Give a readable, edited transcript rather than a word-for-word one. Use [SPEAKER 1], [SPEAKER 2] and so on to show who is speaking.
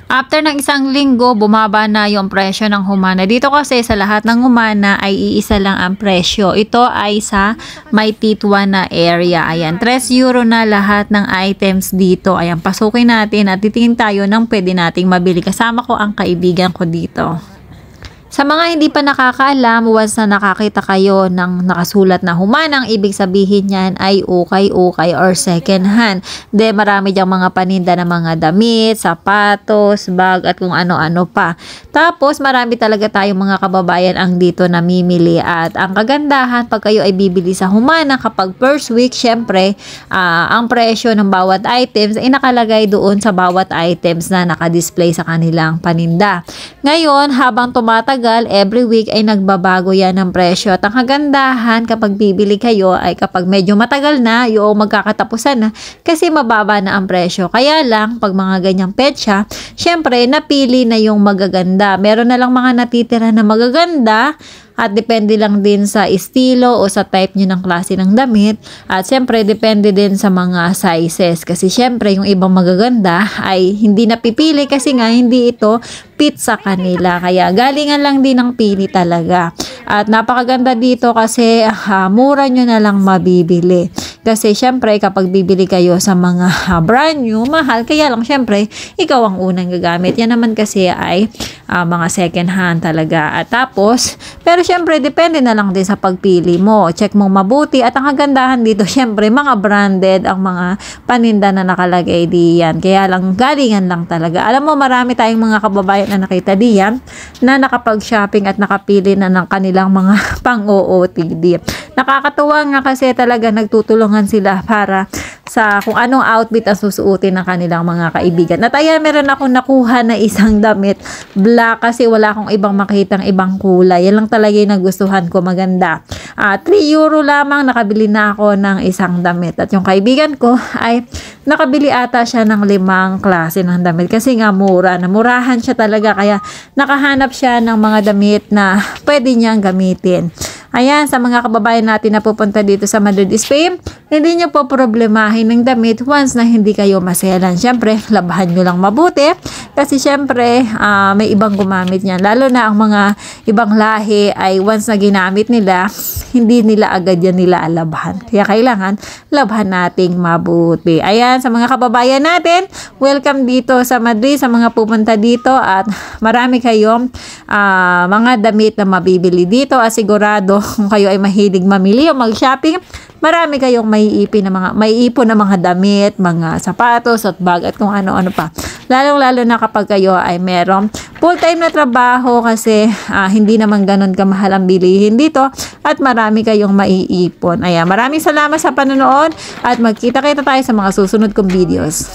[SPEAKER 1] After ng isang linggo, bumaba na yung presyo ng Humana. Dito kasi sa lahat ng Humana ay iisa lang ang presyo. Ito ay sa may T1 na area. Ayan, 3 euro na lahat ng items dito. Ayan, pasukin natin at titingin tayo ng pwede nating mabili. Kasama ko ang kaibigan ko dito. Sa mga hindi pa nakakaalam, once na nakakita kayo ng nakasulat na Humana, ang ibig sabihin niyan ay ukay-ukay or second hand. De marami diyang mga paninda na mga damit, sapatos, bag at kung ano-ano pa. Tapos marami talaga tayong mga kababayan ang dito namimili. At ang kagandahan pag kayo ay bibili sa Humana kapag first week, syempre ang presyo ng bawat items ay nakalagay doon sa bawat items na nakadisplay sa kanilang paninda. Ngayon, habang tumatagal, every week ay nagbabago yan ng presyo. At ang kagandahan kapag bibili kayo ay kapag medyo matagal na, yung magkakatapusan na, kasi mababa na ang presyo. Kaya lang, pag mga ganyang petsa, syempre, napili na yung magaganda. Meron na lang mga natitira na magaganda, at depende lang din sa estilo o sa type nyo ng klase ng damit. At syempre, depende din sa mga sizes. Kasi syempre, yung ibang magaganda ay hindi napipili kasi nga hindi ito fit sa kanila. Kaya galingan lang din ng pili talaga. At napakaganda dito kasi mura nyo na lang mabibili. Kasi syempre kapag bibili kayo sa mga brand new, mahal. Kaya lang syempre, ikaw ang unang gagamit. Yan naman kasi ay mga second hand talaga. At tapos, pero syempre depende na lang din sa pagpili mo. Check mong mabuti. At ang kagandahan dito, syempre mga branded ang mga paninda na nakalagay diyan. Kaya lang galingan lang talaga. Alam mo, marami tayong mga kababayan na nakita diyan na nakapag-shopping at nakapili na ng kanilang mga pang-OOTD. Nakakatuwa nga kasi talaga nagtutulungan sila para sa kung anong outfit ang susuotin ng kanilang mga kaibigan. At ayan, meron akong nakuha na isang damit. Black kasi wala akong ibang makitang ibang kulay. Yan lang talaga yung nagustuhan ko, maganda. 3 euro lamang nakabili na ako ng isang damit. At yung kaibigan ko ay nakabili ata siya ng 5 klase ng damit. Kasi nga mura. Namurahan siya talaga. Kaya nakahanap siya ng mga damit na pwede niyang gamitin. Ayan, sa mga kababayan natin na pupunta dito sa Madrid, Spain, hindi nyo po problemahin ng damit once na hindi kayo maselan. Siyempre, labahan nyo lang mabuti kasi siyempre, may ibang gumamit niyan. Lalo na ang mga ibang lahi ay once na ginamit nila, hindi nila agad yan nila alabahan. Kaya kailangan labahan nating mabuti. Ayan, sa mga kababayan natin, welcome dito sa Madrid, sa mga pupunta dito at marami kayong mga damit na mabibili dito. Asigurado kung kayo ay mahilig mamili o mag-shopping, marami kayong maiipon na mga damit, mga sapatos at bag at kung ano-ano pa. Lalong-lalo na kapag kayo ay merong full-time na trabaho kasi hindi naman ganun kamahal ang bilihin dito at marami kayong maiipon. Ayan, maraming salamat sa panonood at magkita-kita tayo sa mga susunod kong videos.